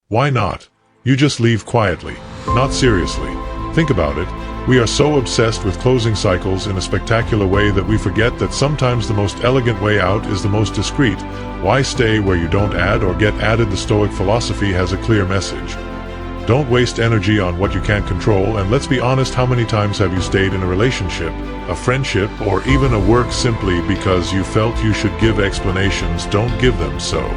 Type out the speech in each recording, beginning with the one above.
Why not? You just leave quietly, not seriously. Think about it. We are so obsessed with closing cycles in a spectacular way that we forget that sometimes the most elegant way out is the most discreet. Why stay where you don't add or get added? The Stoic philosophy has a clear message. Don't waste energy on what you can't control, and let's be honest, how many times have you stayed in a relationship, a friendship, or even a work simply because you felt you should give explanations? Don't give them. So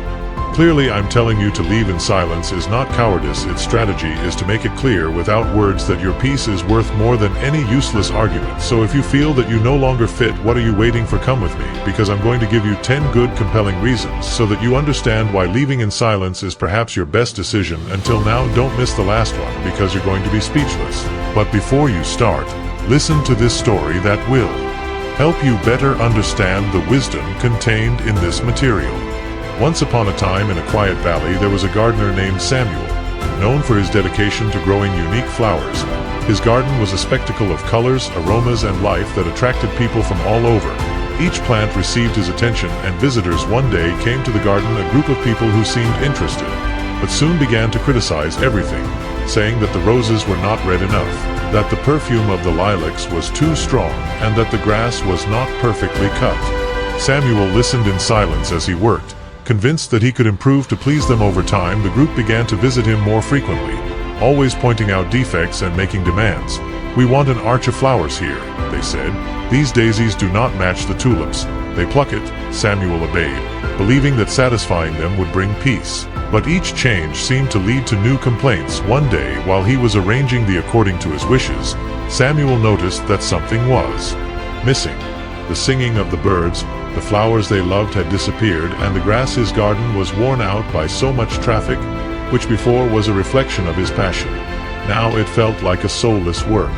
clearly, I'm telling you to leave in silence is not cowardice. Its strategy is to make it clear without words that your peace is worth more than any useless argument. So if you feel that you no longer fit, what are you waiting for? Come with me, because I'm going to give you 10 good compelling reasons so that you understand why leaving in silence is perhaps your best decision. Until now, don't miss the last one, because you're going to be speechless. But before you start, listen to this story that will help you better understand the wisdom contained in this material. Once upon a time, in a quiet valley, there was a gardener named Samuel, known for his dedication to growing unique flowers. His garden was a spectacle of colors, aromas, and life that attracted people from all over. Each plant received his attention, and visitors one day came to the garden, a group of people who seemed interested, but soon began to criticize everything, saying that the roses were not red enough, that the perfume of the lilacs was too strong, and that the grass was not perfectly cut. Samuel listened in silence as he worked. Convinced that he could improve to please them. Over time, the group began to visit him more frequently, always pointing out defects and making demands. "We want an arch of flowers here," they said. "These daisies do not match the tulips." They pluck it. Samuel obeyed, believing that satisfying them would bring peace. But each change seemed to lead to new complaints. One day, while he was arranging the according to his wishes, Samuel noticed that something was missing. The singing of the birds, the flowers they loved had disappeared, and the grass his garden was worn out by so much traffic, which before was a reflection of his passion. Now it felt like a soulless work.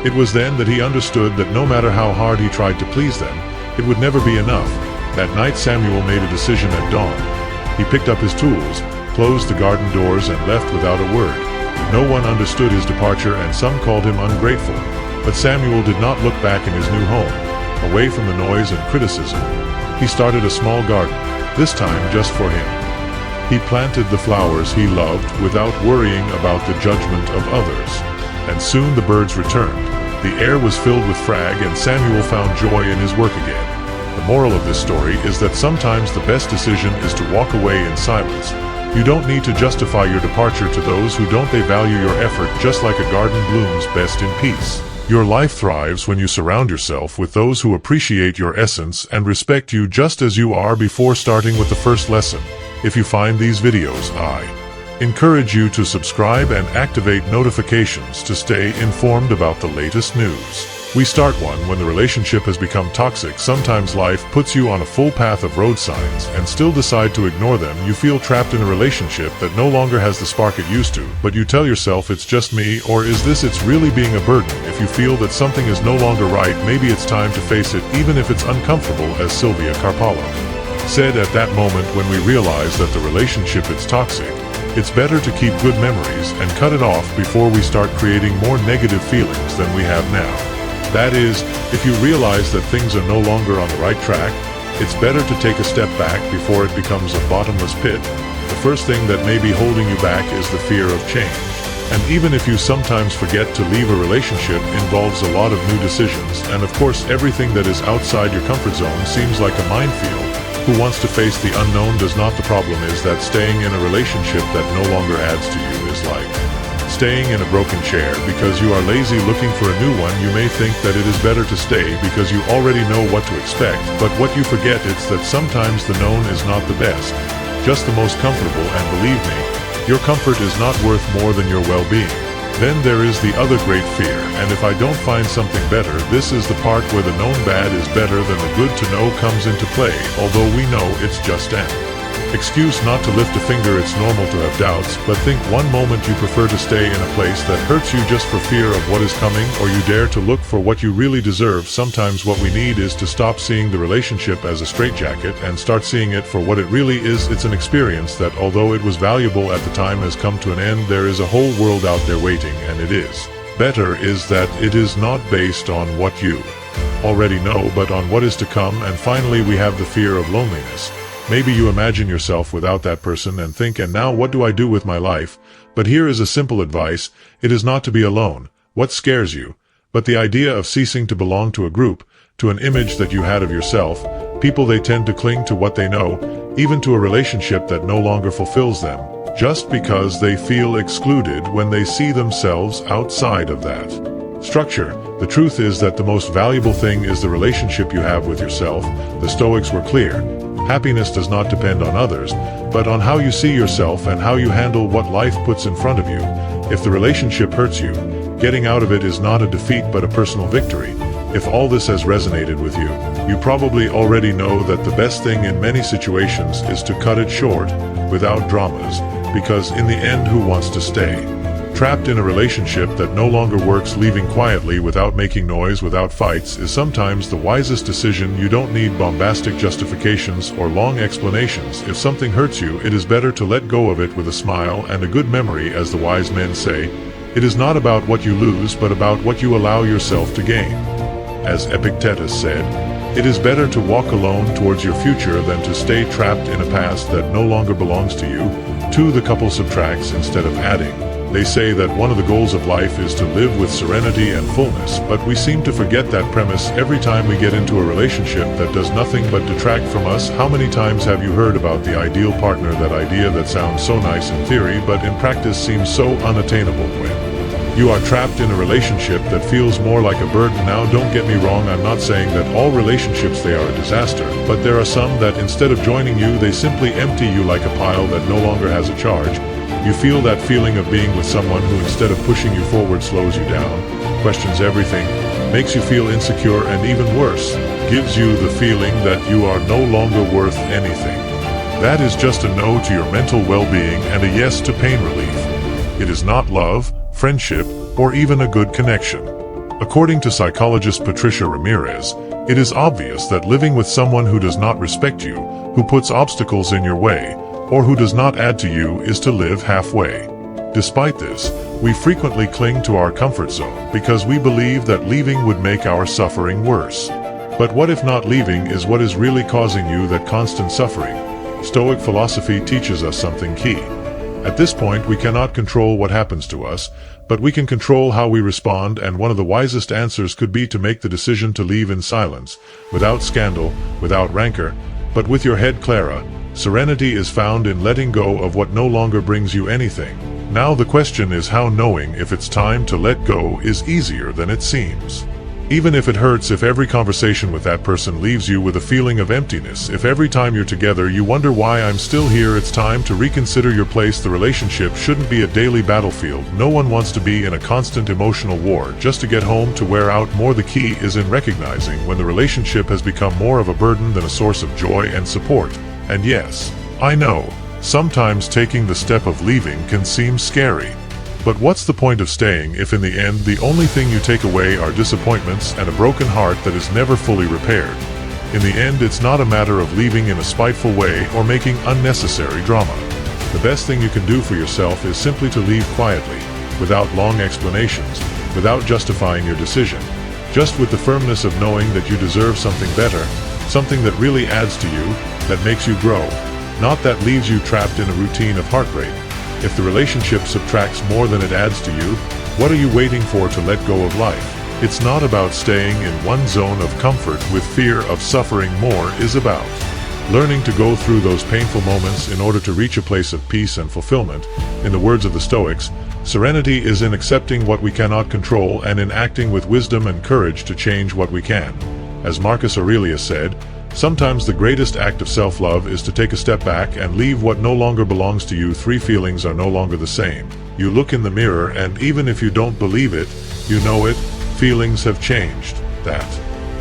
It was then that he understood that no matter how hard he tried to please them, it would never be enough. That night Samuel made a decision at dawn. He picked up his tools, closed the garden doors, and left without a word. No one understood his departure, and some called him ungrateful. But Samuel did not look back in his new home. Away from the noise and criticism, he started a small garden, this time just for him. He planted the flowers he loved without worrying about the judgment of others. And soon the birds returned. The air was filled with frag, and Samuel found joy in his work again. The moral of this story is that sometimes the best decision is to walk away in silence. You don't need to justify your departure to those who don't. They value your effort just like a garden blooms best in peace. Your life thrives when you surround yourself with those who appreciate your essence and respect you just as you are. Before starting with the first lesson, if you find these videos, I encourage you to subscribe and activate notifications to stay informed about the latest news. We start one when the relationship has become toxic. Sometimes life puts you on a full path of road signs and still decide to ignore them. You feel trapped in a relationship that no longer has the spark it used to, but you tell yourself, it's just me, or is this it's really being a burden? If you feel that something is no longer right, maybe it's time to face it, even if it's uncomfortable, as Sylvia Carpalo said. At that moment when we realize that the relationship is toxic, it's better to keep good memories and cut it off before we start creating more negative feelings than we have now. That is, if you realize that things are no longer on the right track, it's better to take a step back before it becomes a bottomless pit. The first thing that may be holding you back is the fear of change. And even if you sometimes forget to leave a relationship, involves a lot of new decisions, and of course everything that is outside your comfort zone seems like a minefield. Who wants to face the unknown does not. The problem is that staying in a relationship that no longer adds to you is like staying in a broken chair because you are lazy looking for a new one. You may think that it is better to stay because you already know what to expect, but what you forget is that sometimes the known is not the best, just the most comfortable, and believe me, your comfort is not worth more than your well-being. Then there is the other great fear, and if I don't find something better, this is the part where the known bad is better than the good to know comes into play, although we know it's just an excuse not to lift a finger. It's normal to have doubts, but think one moment you prefer to stay in a place that hurts you just for fear of what is coming, or you dare to look for what you really deserve. Sometimes what we need is to stop seeing the relationship as a straitjacket and start seeing it for what it really is. It's an experience that, although it was valuable at the time, has come to an end. There is a whole world out there waiting, and it is better is that it is not based on what you already know, but on what is to come. And finally, we have the fear of loneliness. Maybe you imagine yourself without that person and think, and now what do I do with my life? But here is a simple advice. It is not to be alone. What scares you? But the idea of ceasing to belong to a group, to an image that you had of yourself. People, they tend to cling to what they know, even to a relationship that no longer fulfills them, just because they feel excluded when they see themselves outside of that structure. The truth is that the most valuable thing is the relationship you have with yourself. The Stoics were clear. Happiness does not depend on others, but on how you see yourself and how you handle what life puts in front of you. If the relationship hurts you, getting out of it is not a defeat but a personal victory. If all this has resonated with you, you probably already know that the best thing in many situations is to cut it short, without dramas, because in the end, who wants to stay trapped in a relationship that no longer works? Leaving quietly, without making noise, without fights, is sometimes the wisest decision. You don't need bombastic justifications or long explanations. If something hurts you, it is better to let go of it with a smile and a good memory. As the wise men say, it is not about what you lose, but about what you allow yourself to gain. As Epictetus said, it is better to walk alone towards your future than to stay trapped in a past that no longer belongs to you. 2. The couple subtracts instead of adding. They say that one of the goals of life is to live with serenity and fullness, but we seem to forget that premise every time we get into a relationship that does nothing but detract from us. How many times have you heard about the ideal partner, that idea that sounds so nice in theory but in practice seems so unattainable when you are trapped in a relationship that feels more like a burden? Now, don't get me wrong, I'm not saying that all relationships they are a disaster, but there are some that instead of joining you, they simply empty you like a pile that no longer has a charge. You feel that feeling of being with someone who, instead of pushing you forward, slows you down, questions everything, makes you feel insecure, and even worse, gives you the feeling that you are no longer worth anything. That is just a no to your mental well-being and a yes to pain relief. It is not love, friendship, or even a good connection. According to psychologist Patricia Ramirez, it is obvious that living with someone who does not respect you, who puts obstacles in your way, or who does not add to you is to live halfway. Despite this, we frequently cling to our comfort zone because we believe that leaving would make our suffering worse. But what if not leaving is what is really causing you that constant suffering? Stoic philosophy teaches us something key. At this point, we cannot control what happens to us, but we can control how we respond, and one of the wisest answers could be to make the decision to leave in silence, without scandal, without rancor, but with your head clear. Serenity is found in letting go of what no longer brings you anything. Now the question is how knowing if it's time to let go is easier than it seems. Even if it hurts, if every conversation with that person leaves you with a feeling of emptiness, if every time you're together you wonder why I'm still here, it's time to reconsider your place. The relationship shouldn't be a daily battlefield. No one wants to be in a constant emotional war just to get home to wear out more. The key is in recognizing when the relationship has become more of a burden than a source of joy and support. And yes, I know, sometimes taking the step of leaving can seem scary. But what's the point of staying if in the end the only thing you take away are disappointments and a broken heart that is never fully repaired? In the end, it's not a matter of leaving in a spiteful way or making unnecessary drama. The best thing you can do for yourself is simply to leave quietly, without long explanations, without justifying your decision, just with the firmness of knowing that you deserve something better, something that really adds to you, that makes you grow, not that leaves you trapped in a routine of heartbreak. If the relationship subtracts more than it adds to you, what are you waiting for to let go of life? It's not about staying in one zone of comfort with fear of suffering. More is about learning to go through those painful moments in order to reach a place of peace and fulfillment. In the words of the Stoics, serenity is in accepting what we cannot control and in acting with wisdom and courage to change what we can. As Marcus Aurelius said, sometimes the greatest act of self-love is to take a step back and leave what no longer belongs to you. 3 Feelings are no longer the same. You look in the mirror and even if you don't believe it, you know it, feelings have changed. That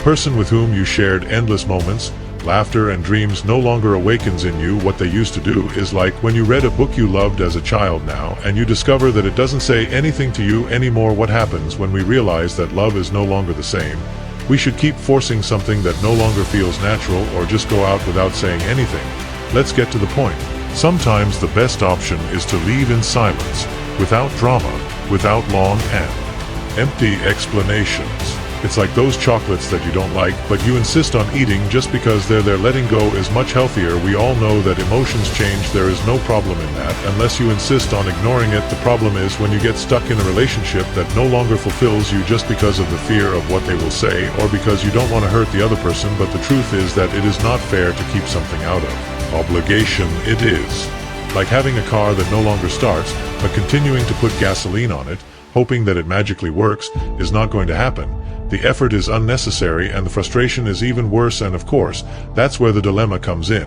person with whom you shared endless moments, laughter and dreams no longer awakens in you what they used to do. Is like when you read a book you loved as a child now and you discover that it doesn't say anything to you anymore. What happens when we realize that love is no longer the same? We should keep forcing something that no longer feels natural or just go out without saying anything. Let's get to the point. Sometimes the best option is to leave in silence, without drama, without long and empty explanations. It's like those chocolates that you don't like, but you insist on eating just because they're there. Letting go is much healthier. We all know that emotions change. There is no problem in that, unless you insist on ignoring it. The problem is when you get stuck in a relationship that no longer fulfills you just because of the fear of what they will say, or because you don't want to hurt the other person. But the truth is that it is not fair to keep something out of obligation. It is like having a car that no longer starts, but continuing to put gasoline on it, hoping that it magically works, is not going to happen. The effort is unnecessary and the frustration is even worse, and of course, that's where the dilemma comes in.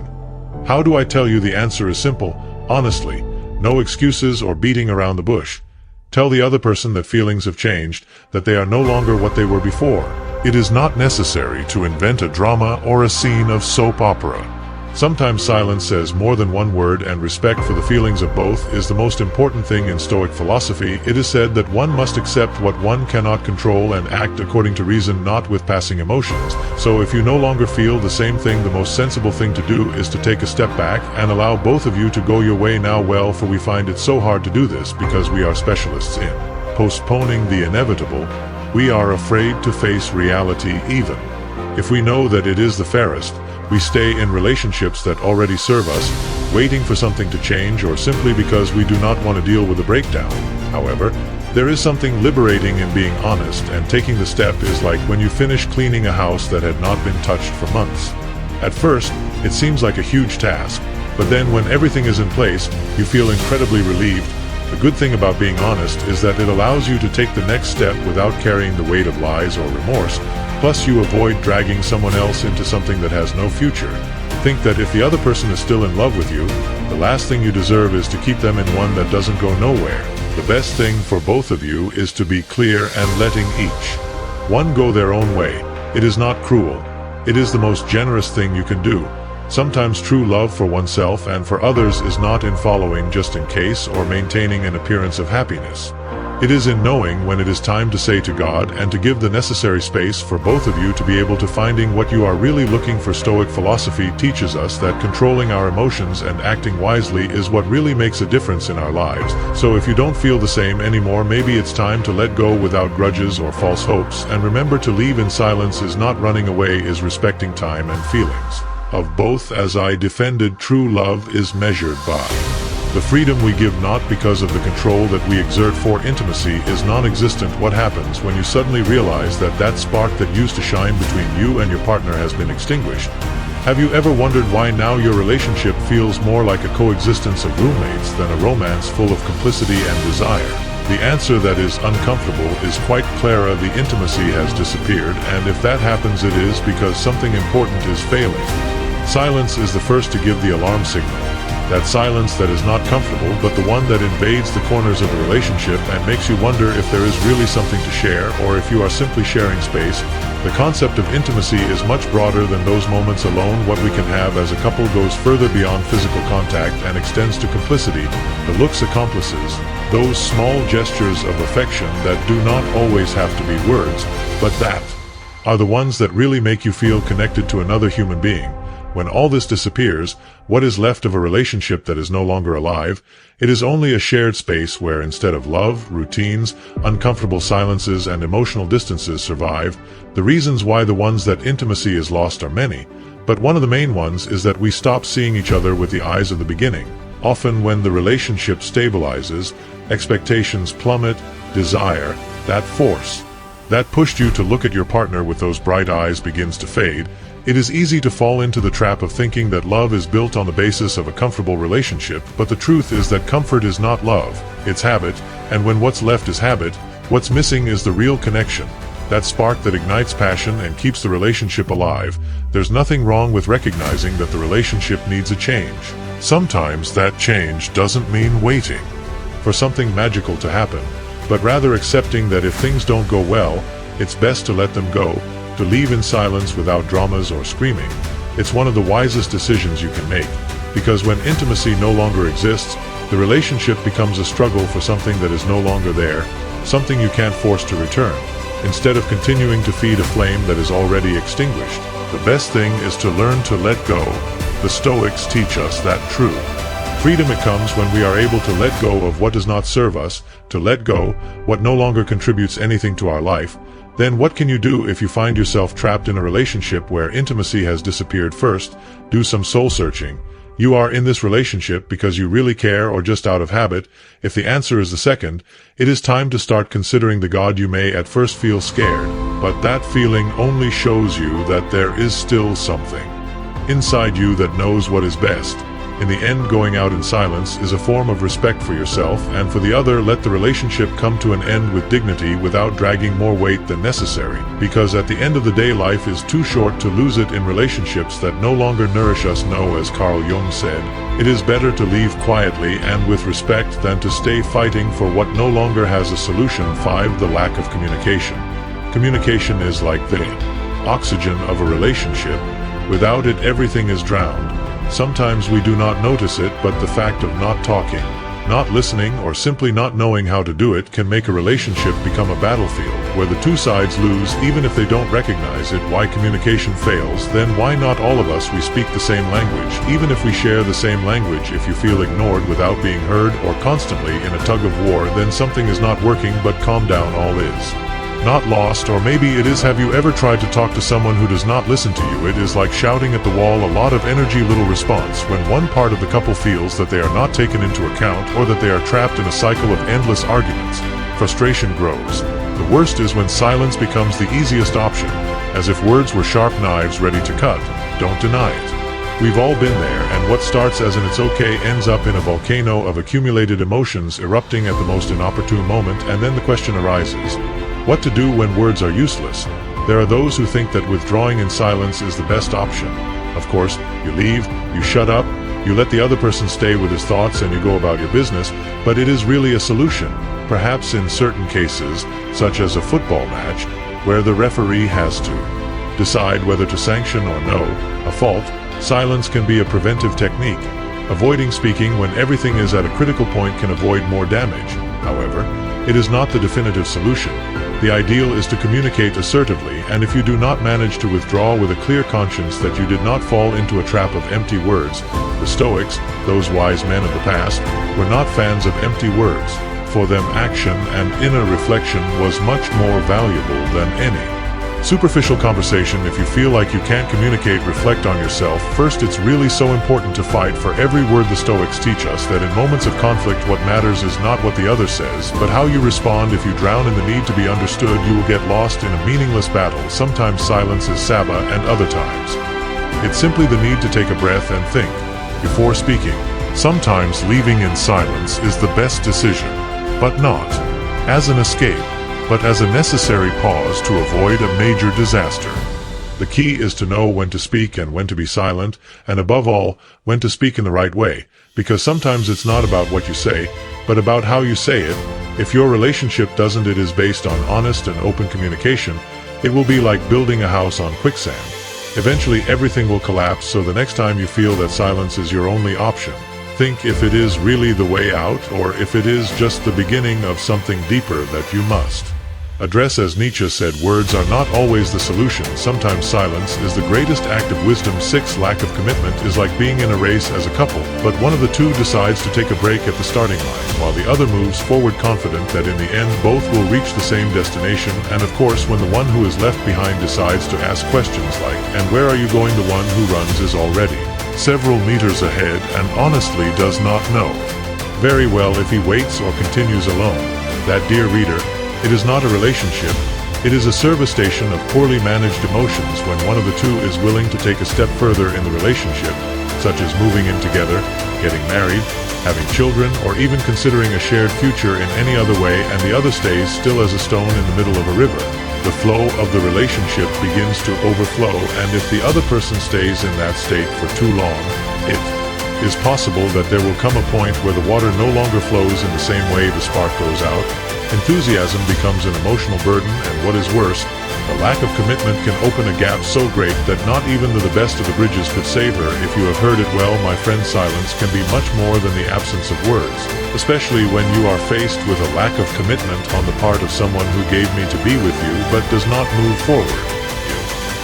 How do I tell you? The answer is simple. Honestly. No excuses or beating around the bush. Tell the other person that feelings have changed, that they are no longer what they were before. It is not necessary to invent a drama or a scene of soap opera. Sometimes silence says more than one word, and respect for the feelings of both is the most important thing in Stoic philosophy. It is said that one must accept what one cannot control and act according to reason, not with passing emotions. So if you no longer feel the same thing, the most sensible thing to do is to take a step back and allow both of you to go your way now. Well, for we find it so hard to do this because we are specialists in postponing the inevitable. We are afraid to face reality. Even if we know that it is the fairest, we stay in relationships that already serve us, waiting for something to change, or simply because we do not want to deal with a breakdown. However, there is something liberating in being honest, and taking the step is like when you finish cleaning a house that had not been touched for months. At first, it seems like a huge task, but then when everything is in place, you feel incredibly relieved. The good thing about being honest is that it allows you to take the next step without carrying the weight of lies or remorse. Plus, you avoid dragging someone else into something that has no future. Think that if the other person is still in love with you, the last thing you deserve is to keep them in one that doesn't go nowhere. The best thing for both of you is to be clear and letting each one go their own way. It is not cruel. It is the most generous thing you can do. Sometimes true love for oneself and for others is not in following just in case or maintaining an appearance of happiness. It is in knowing when it is time to say to God, and to give the necessary space for both of you to be able to finding what you are really looking for. Stoic philosophy teaches us that controlling our emotions and acting wisely is what really makes a difference in our lives. So if you don't feel the same anymore, maybe it's time to let go without grudges or false hopes, and remember to leave in silence is not running away, is respecting time and feelings of both. As I defended, true love is measured by the freedom we give, not because of the control that we exert. For intimacy is non-existent. What happens when you suddenly realize that that spark that used to shine between you and your partner has been extinguished? Have you ever wondered why now your relationship feels more like a coexistence of roommates than a romance full of complicity and desire? The answer that is uncomfortable is quite clear. The intimacy has disappeared, and if that happens, it is because something important is failing. Silence is the first to give the alarm signal. That silence that is not comfortable, but the one that invades the corners of the relationship and makes you wonder if there is really something to share, or if you are simply sharing space. The concept of intimacy is much broader than those moments alone. What we can have as a couple goes further beyond physical contact and extends to complicity, the looks, accomplices, those small gestures of affection that do not always have to be words, but that are the ones that really make you feel connected to another human being. When all this disappears, what is left of a relationship that is no longer alive? It is only a shared space where, instead of love, routines, uncomfortable silences, and emotional distances survive. The reasons why the ones that intimacy is lost are many, but one of the main ones is that we stop seeing each other with the eyes of the beginning. Often when the relationship stabilizes, expectations plummet, desire, that force that pushed you to look at your partner with those bright eyes, begins to fade. It is easy to fall into the trap of thinking that love is built on the basis of a comfortable relationship, but the truth is that comfort is not love, it's habit, and when what's left is habit, what's missing is the real connection, that spark that ignites passion and keeps the relationship alive. There's nothing wrong with recognizing that the relationship needs a change. Sometimes that change doesn't mean waiting for something magical to happen, but rather accepting that if things don't go well, it's best to let them go, to leave in silence without dramas or screaming. It's one of the wisest decisions you can make, because when intimacy no longer exists, the relationship becomes a struggle for something that is no longer there, something you can't force to return, instead of continuing to feed a flame that is already extinguished. The best thing is to learn to let go. The Stoics teach us that true freedom, it comes when we are able to let go of what does not serve us, to let go what no longer contributes anything to our life. Then what can you do if you find yourself trapped in a relationship where intimacy has disappeared? First, do some soul searching. You are in this relationship because you really care or just out of habit? If the answer is the second, it is time to start considering the God. You may at first feel scared, but that feeling only shows you that there is still something inside you that knows what is best. In the end, going out in silence is a form of respect for yourself and for the other. Let the relationship come to an end with dignity without dragging more weight than necessary, because at the end of the day, life is too short to lose it in relationships that no longer nourish us. No, as Carl Jung said, it is better to leave quietly and with respect than to stay fighting for what no longer has a solution. 5. The lack of communication. Communication is like the oxygen of a relationship. Without it, everything is drowned. Sometimes we do not notice it, but the fact of not talking, not listening, or simply not knowing how to do it can make a relationship become a battlefield where the two sides lose even if they don't recognize it. Why communication fails? Then why not all of us? We speak the same language, even if we share the same language. If you feel ignored without being heard or constantly in a tug of war, then something is not working. But calm down, all is not lost, or maybe it is. Have you ever tried to talk to someone who does not listen to you? It is like shouting at the wall. A lot of energy, little response. When one part of the couple feels that they are not taken into account or that they are trapped in a cycle of endless arguments, frustration grows. The worst is when silence becomes the easiest option, as if words were sharp knives ready to cut. Don't deny it. We've all been there, and what starts as an "it's okay" ends up in a volcano of accumulated emotions erupting at the most inopportune moment. And then the question arises, what to do when words are useless? There are those who think that withdrawing in silence is the best option. Of course, you leave, you shut up, you let the other person stay with his thoughts, and you go about your business, but it is really a solution. Perhaps in certain cases, such as a football match, where the referee has to decide whether to sanction or no a fault, silence can be a preventive technique. Avoiding speaking when everything is at a critical point can avoid more damage. However, it is not the definitive solution. The ideal is to communicate assertively, and if you do not manage to withdraw with a clear conscience, that you did not fall into a trap of empty words. The Stoics, those wise men of the past, were not fans of empty words. For them, action and inner reflection was much more valuable than any superficial conversation. If you feel like you can't communicate, reflect on yourself. First, it's really so important to fight for every word. The Stoics teach us that in moments of conflict, what matters is not what the other says, but how you respond. If you drown in the need to be understood, you will get lost in a meaningless battle. Sometimes silence is Saba, and other times it's simply the need to take a breath and think before speaking. Sometimes leaving in silence is the best decision, but not as an escape, but as a necessary pause to avoid a major disaster. The key is to know when to speak and when to be silent, and above all, when to speak in the right way, because sometimes it's not about what you say, but about how you say it. If your relationship doesn't, it is based on honest and open communication, it will be like building a house on quicksand. Eventually everything will collapse, so the next time you feel that silence is your only option, think if it is really the way out, or if it is just the beginning of something deeper that you must address. As Nietzsche said, words are not always the solution. Sometimes silence is the greatest act of wisdom. 6. Lack of commitment is like being in a race as a couple, but one of the two decides to take a break at the starting line, while the other moves forward confident that in the end both will reach the same destination. And of course, when the one who is left behind decides to ask questions like, "And where are you going?" the one who runs is already several meters ahead and honestly does not know very well if he waits or continues alone. That, dear reader, it is not a relationship, it is a service station of poorly managed emotions. When one of the two is willing to take a step further in the relationship, such as moving in together, getting married, having children, or even considering a shared future in any other way, and the other stays still as a stone in the middle of a river, the flow of the relationship begins to overflow, and if the other person stays in that state for too long, it is possible that there will come a point where the water no longer flows in the same way the spark goes out. Enthusiasm becomes an emotional burden, and what is worse, the lack of commitment can open a gap so great that not even the best of the bridges could save her. If you have heard it well, my friend, silence can be much more than the absence of words, especially when you are faced with a lack of commitment on the part of someone who gave me to be with you but does not move forward.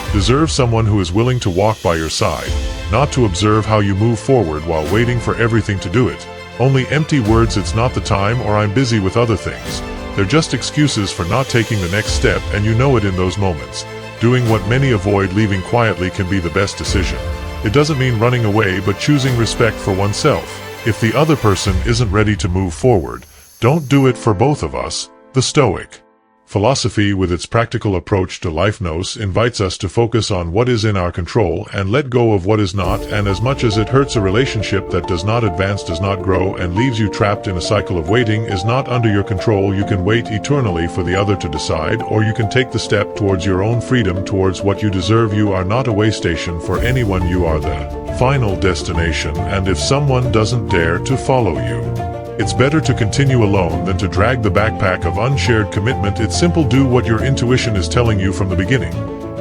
You deserve someone who is willing to walk by your side, not to observe how you move forward while waiting for everything to do it. Only empty words, "It's not the time," or "I'm busy with other things," They're just excuses for not taking the next step, and you know it in those moments. Doing what many avoid, leaving quietly, can be the best decision. It doesn't mean running away, but choosing respect for oneself. If the other person isn't ready to move forward, don't do it for both of us. The Stoic philosophy, with its practical approach to life, invites us to focus on what is in our control and let go of what is not. And as much as it hurts, a relationship that does not advance, does not grow, and leaves you trapped in a cycle of waiting is not under your control. You can wait eternally for the other to decide, or you can take the step towards your own freedom, towards what you deserve. You are not a way station for anyone. You are the final destination, and if someone doesn't dare to follow you, it's better to continue alone than to drag the backpack of unshared commitment. It's simple. Do what your intuition is telling you from the beginning.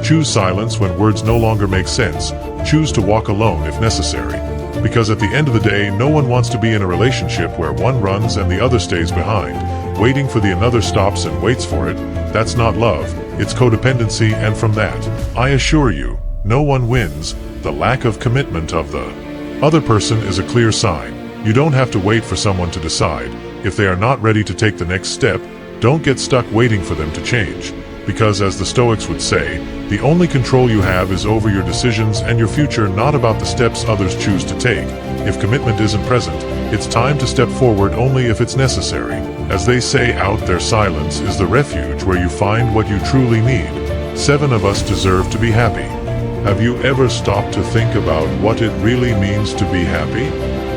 Choose silence when words no longer make sense. Choose to walk alone if necessary. Because at the end of the day, no one wants to be in a relationship where one runs and the other stays behind, waiting for the another stops and waits for it. That's not love, it's codependency, and from that, I assure you, no one wins. The lack of commitment of the other person is a clear sign. You don't have to wait for someone to decide. If they are not ready to take the next step, don't get stuck waiting for them to change. Because as the Stoics would say, the only control you have is over your decisions and your future, not about the steps others choose to take. If commitment isn't present, it's time to step forward only if it's necessary. As they say out there, silence is the refuge where you find what you truly need. 7 of us deserve to be happy. Have you ever stopped to think about what it really means to be happy?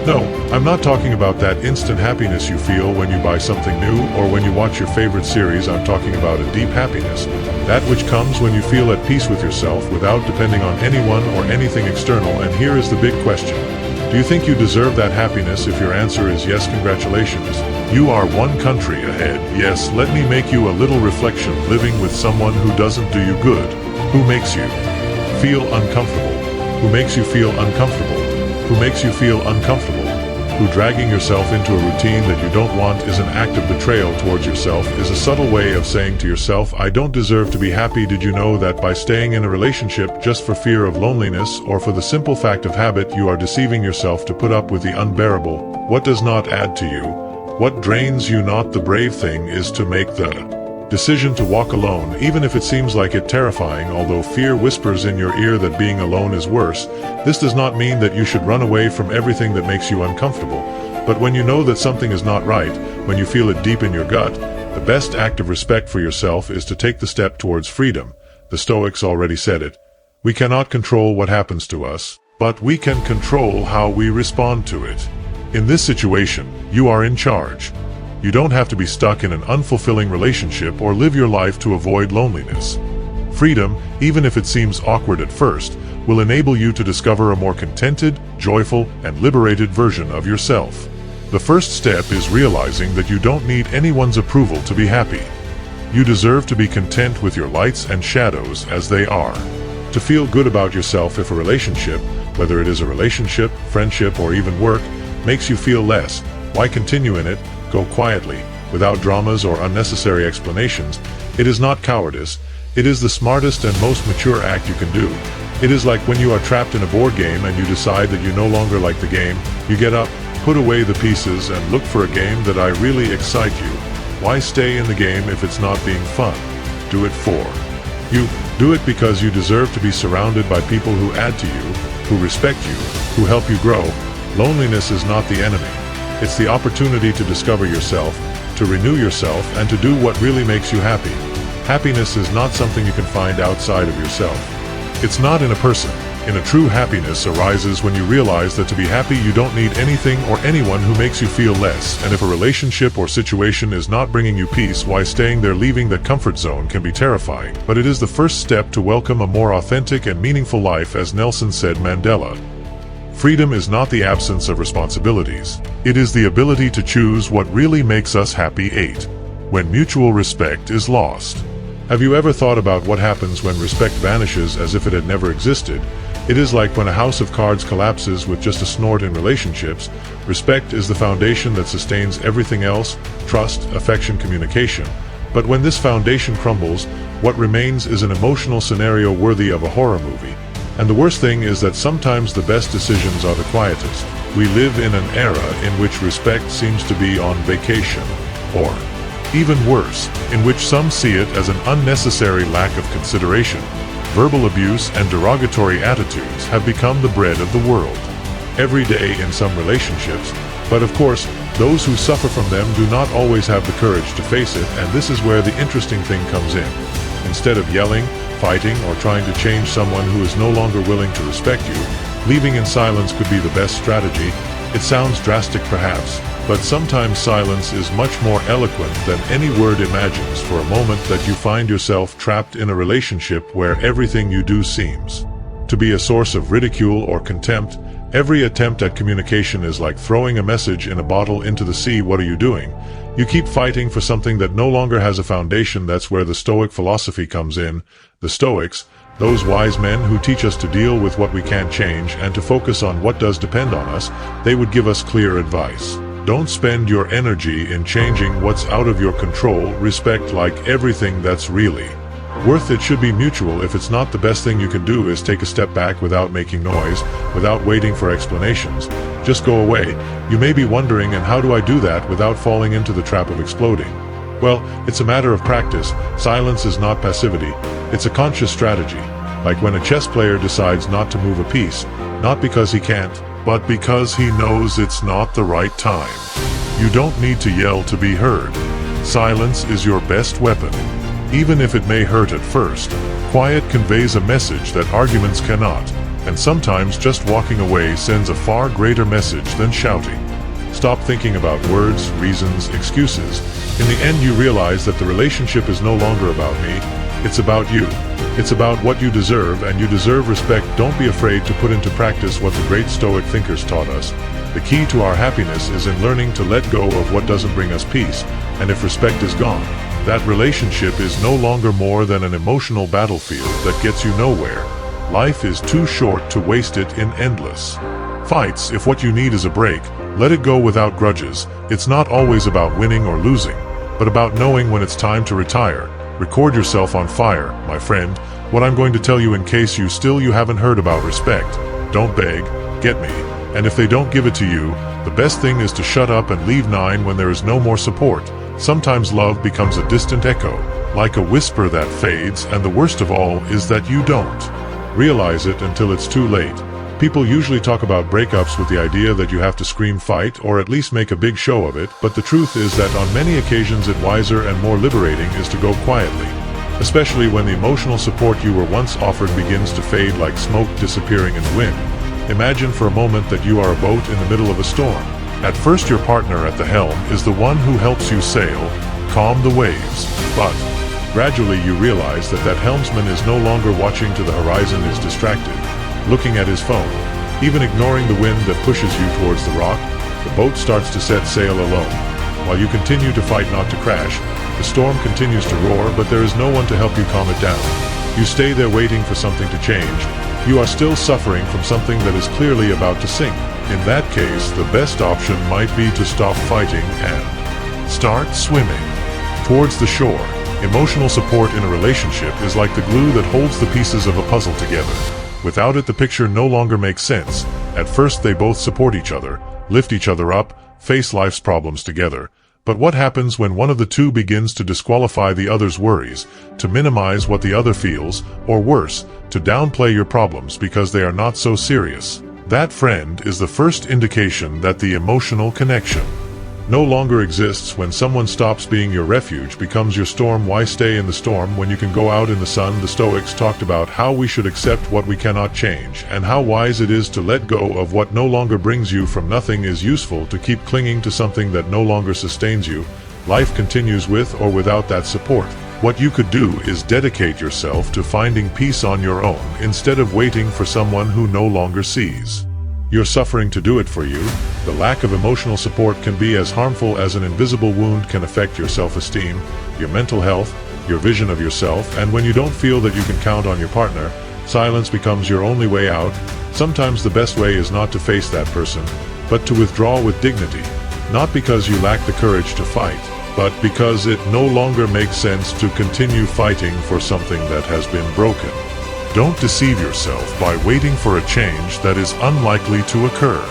No, I'm not talking about that instant happiness you feel when you buy something new or when you watch your favorite series. I'm talking about a deep happiness, that which comes when you feel at peace with yourself without depending on anyone or anything external. And here is the big question. Do you think you deserve that happiness? If your answer is yes, congratulations. You are one country ahead. Yes, let me make you a little reflection. Living with someone who doesn't do you good, who makes you feel uncomfortable, who makes you feel uncomfortable, who makes you feel uncomfortable, who dragging yourself into a routine that you don't want is an act of betrayal towards yourself, is a subtle way of saying to yourself, I don't deserve to be happy. Did you know that by staying in a relationship just for fear of loneliness or for the simple fact of habit, you are deceiving yourself to put up with the unbearable? What does not add to you? What drains you not? The brave thing is to make the decision to walk alone, even if it seems like it terrifying. Although fear whispers in your ear that being alone is worse, this does not mean that you should run away from everything that makes you uncomfortable. But when you know that something is not right, when you feel it deep in your gut, the best act of respect for yourself is to take the step towards freedom. The Stoics already said it. We cannot control what happens to us, but we can control how we respond to it. In this situation, you are in charge. You don't have to be stuck in an unfulfilling relationship or live your life to avoid loneliness. Freedom, even if it seems awkward at first, will enable you to discover a more contented, joyful, and liberated version of yourself. The first step is realizing that you don't need anyone's approval to be happy. You deserve to be content with your lights and shadows as they are. To feel good about yourself. If a relationship, whether it is a relationship, friendship, or even work, makes you feel less, why continue in it? Go quietly, without dramas or unnecessary explanations. It is not cowardice. It is the smartest and most mature act you can do. It is like when you are trapped in a board game and you decide that you no longer like the game. You get up, put away the pieces, and look for a game that really excites you. Why stay in the game if it's not being fun? Do it for you. Do it because you deserve to be surrounded by people who add to you, who respect you, who help you grow. Loneliness is not the enemy. It's the opportunity to discover yourself, to renew yourself, and to do what really makes you happy. Happiness is not something you can find outside of yourself. It's not in a person. In a true happiness arises when you realize that to be happy you don't need anything or anyone who makes you feel less. And if a relationship or situation is not bringing you peace, why staying there? Leaving that comfort zone can be terrifying, but it is the first step to welcome a more authentic and meaningful life. As Nelson said Mandela, freedom is not the absence of responsibilities. It is the ability to choose what really makes us happy. 8. When mutual respect is lost. Have you ever thought about what happens when respect vanishes as if it had never existed? It is like when a house of cards collapses with just a snort. In relationships, respect is the foundation that sustains everything else: trust, affection, communication. But when this foundation crumbles, what remains is an emotional scenario worthy of a horror movie. And the worst thing is that sometimes the best decisions are the quietest. We live in an era in which respect seems to be on vacation, or Even worse, in which some see it as an unnecessary lack of consideration. Verbal abuse and derogatory attitudes have become the bread of the world. Every day in some relationships, but of course, those who suffer from them do not always have the courage to face it, and this is where the interesting thing comes in. Instead of yelling, fighting, or trying to change someone who is no longer willing to respect you, leaving in silence could be the best strategy. It sounds drastic perhaps, but sometimes silence is much more eloquent than any word imagines for a moment that you find yourself trapped in a relationship where everything you do seems to be a source of ridicule or contempt. Every attempt at communication is like throwing a message in a bottle into the sea. What are you doing? You keep fighting for something that no longer has a foundation. That's where the Stoic philosophy comes in. The Stoics, those wise men who teach us to deal with what we can't change and to focus on what does depend on us, they would give us clear advice. Don't spend your energy in changing what's out of your control. Respect, like everything that's really worth it, should be mutual. If it's not, the best thing you can do is take a step back without making noise, without waiting for explanations. Just go away. You may be wondering, and how do I do that without falling into the trap of exploding? Well, it's a matter of practice. Silence is not passivity. It's a conscious strategy. Like when a chess player decides not to move a piece, not because he can't, but because he knows it's not the right time. You don't need to yell to be heard. Silence is your best weapon. Even if it may hurt at first, quiet conveys a message that arguments cannot, and sometimes just walking away sends a far greater message than shouting. Stop thinking about words, reasons, excuses. In the end, you realize that the relationship is no longer about me. It's about you. It's about what you deserve, and you deserve respect. Don't be afraid to put into practice what the great Stoic thinkers taught us. The key to our happiness is in learning to let go of what doesn't bring us peace, and if respect is gone, that relationship is no longer more than an emotional battlefield that gets you nowhere. Life is too short to waste it in endless fights. If what you need is a break, let it go without grudges. It's not always about winning or losing, but about knowing when it's time to retire. Record yourself on fire, my friend. What I'm going to tell you, in case you haven't heard about respect. Don't beg, get me. And if they don't give it to you, the best thing is to shut up and leave 9 when there is no more support. Sometimes love becomes a distant echo, like a whisper that fades, and the worst of all is that you don't realize it until it's too late. People usually talk about breakups with the idea that you have to scream, fight, or at least make a big show of it, but the truth is that on many occasions it wiser and more liberating is to go quietly, especially when the emotional support you were once offered begins to fade like smoke disappearing in the wind. Imagine for a moment that you are a boat in the middle of a storm. At first, your partner at the helm is the one who helps you sail, calm the waves, but gradually you realize that that helmsman is no longer watching to the horizon, is distracted, looking at his phone, even ignoring the wind that pushes you towards the rock. The boat starts to set sail alone. While you continue to fight not to crash, the storm continues to roar, but there is no one to help you calm it down. You stay there waiting for something to change. You are still suffering from something that is clearly about to sink. In that case, the best option might be to stop fighting and start swimming towards the shore. Emotional support in a relationship is like the glue that holds the pieces of a puzzle together. Without it, the picture no longer makes sense. At first, they both support each other, lift each other up, face life's problems together. But what happens when one of the two begins to disqualify the other's worries, to minimize what the other feels, or worse, to downplay your problems because they are not so serious? That, friend, is the first indication that the emotional connection no longer exists. When someone stops being your refuge, becomes your storm. Why stay in the storm when you can go out in the sun? The Stoics talked about how we should accept what we cannot change, and how wise it is to let go of what no longer brings you from. Nothing is useful to keep clinging to something that no longer sustains you. Life continues with or without that support. What you could do is dedicate yourself to finding peace on your own, instead of waiting for someone who no longer sees you're suffering to do it for you. The lack of emotional support can be as harmful as an invisible wound, can affect your self-esteem, your mental health, your vision of yourself, and when you don't feel that you can count on your partner, silence becomes your only way out. Sometimes the best way is not to face that person, but to withdraw with dignity, not because you lack the courage to fight, but because it no longer makes sense to continue fighting for something that has been broken. Don't deceive yourself by waiting for a change that is unlikely to occur.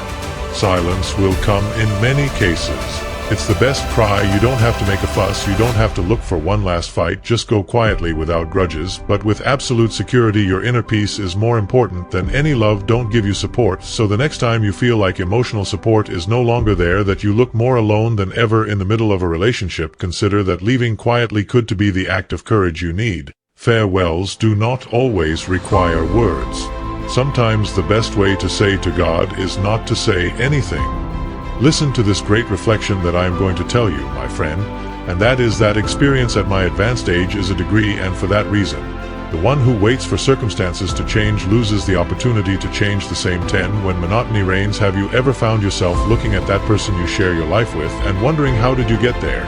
Silence will come in many cases. It's the best cry. You don't have to make a fuss, you don't have to look for one last fight, just go quietly without grudges, but with absolute security. Your inner peace is more important than any love. Don't give you support, so the next time you feel like emotional support is no longer there, that you look more alone than ever in the middle of a relationship, consider that leaving quietly could be the act of courage you need. Farewells do not always require words. Sometimes the best way to say to God is not to say anything. Listen to this great reflection that I am going to tell you, my friend, and that is that experience at my advanced age is a degree, and for that reason, the one who waits for circumstances to change loses the opportunity to change. The same 10 when monotony reigns. Have you ever found yourself looking at that person you share your life with and wondering, how did you get there?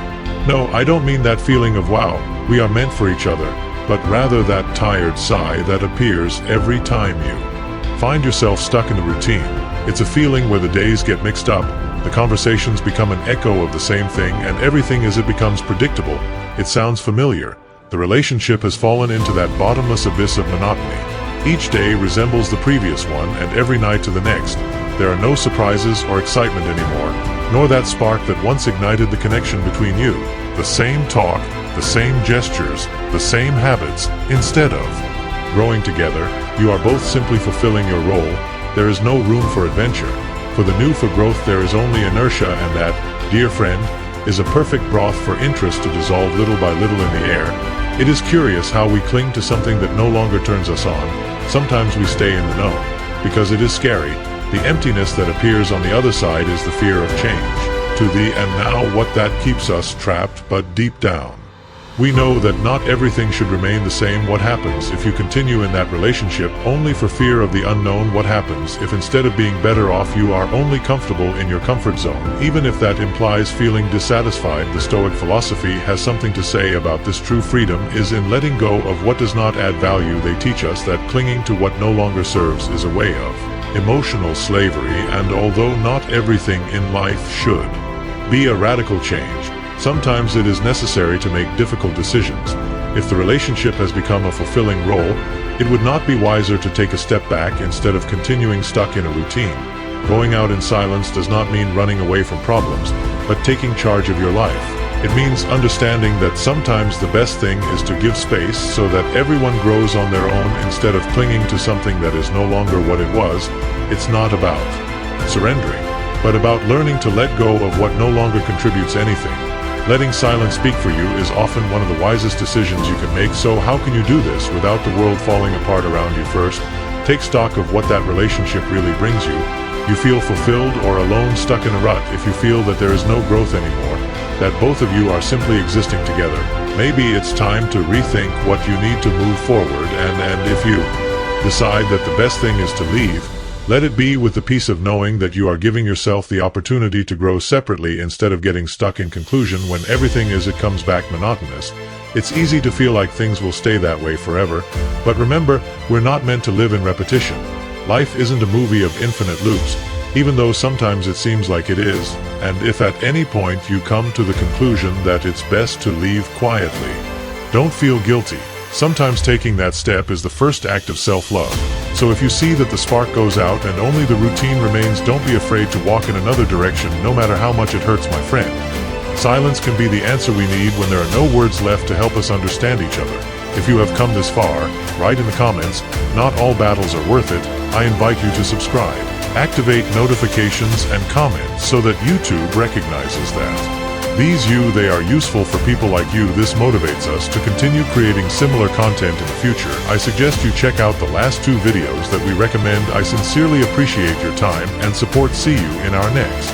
No, I don't mean that feeling of wow, we are meant for each other, but rather that tired sigh that appears every time you find yourself stuck in the routine. It's a feeling where the days get mixed up, the conversations become an echo of the same thing, and everything as it becomes predictable. It sounds familiar. The relationship has fallen into that bottomless abyss of monotony. Each day resembles the previous one, and every night to the next. There are no surprises or excitement anymore, nor that spark that once ignited the connection between you. The same talk, the same gestures, the same habits. Instead of growing together, you are both simply fulfilling your role. There is no room for adventure. For the new, for growth, there is only inertia, and that, dear friend, is a perfect broth for interest to dissolve little by little in the air. It is curious how we cling to something that no longer turns us on. Sometimes we stay in the know, because it is scary. The emptiness that appears on the other side is the fear of change. To the and now, what that keeps us trapped, but deep down, we know that not everything should remain the same. What happens if you continue in that relationship only for fear of the unknown? What happens if instead of being better off you are only comfortable in your comfort zone, even if that implies feeling dissatisfied? The Stoic philosophy has something to say about this. True freedom is in letting go of what does not add value. They teach us that clinging to what no longer serves is a way of emotional slavery, and although not everything in life should be a radical change, sometimes it is necessary to make difficult decisions. If the relationship has become a fulfilling role, it would not be wiser to take a step back instead of continuing stuck in a routine. Going out in silence does not mean running away from problems, but taking charge of your life. It means understanding that sometimes the best thing is to give space so that everyone grows on their own instead of clinging to something that is no longer what it was. It's not about surrendering, but about learning to let go of what no longer contributes anything. Letting silence speak for you is often one of the wisest decisions you can make. So how can you do this without the world falling apart around you? First, take stock of what that relationship really brings you. You feel fulfilled or alone, stuck in a rut? If you feel that there is no growth anymore, that both of you are simply existing together, maybe it's time to rethink what you need to move forward. And if you decide that the best thing is to leave, let it be with the peace of knowing that you are giving yourself the opportunity to grow separately instead of getting stuck in conclusion. When everything is, it comes back monotonous. It's easy to feel like things will stay that way forever, but remember, we're not meant to live in repetition. Life isn't a movie of infinite loops, even though sometimes it seems like it is. And if at any point you come to the conclusion that it's best to leave quietly, don't feel guilty. Sometimes taking that step is the first act of self-love. So if you see that the spark goes out and only the routine remains, don't be afraid to walk in another direction, no matter how much it hurts, my friend. Silence can be the answer we need when there are no words left to help us understand each other. If you have come this far, write in the comments, "Not all battles are worth it." I invite you to subscribe, activate notifications, and comment so that YouTube recognizes that they are useful for people like you. This motivates us to continue creating similar content in the future. I suggest you check out the last 2 videos that we recommend. I sincerely appreciate your time and support. See you in our next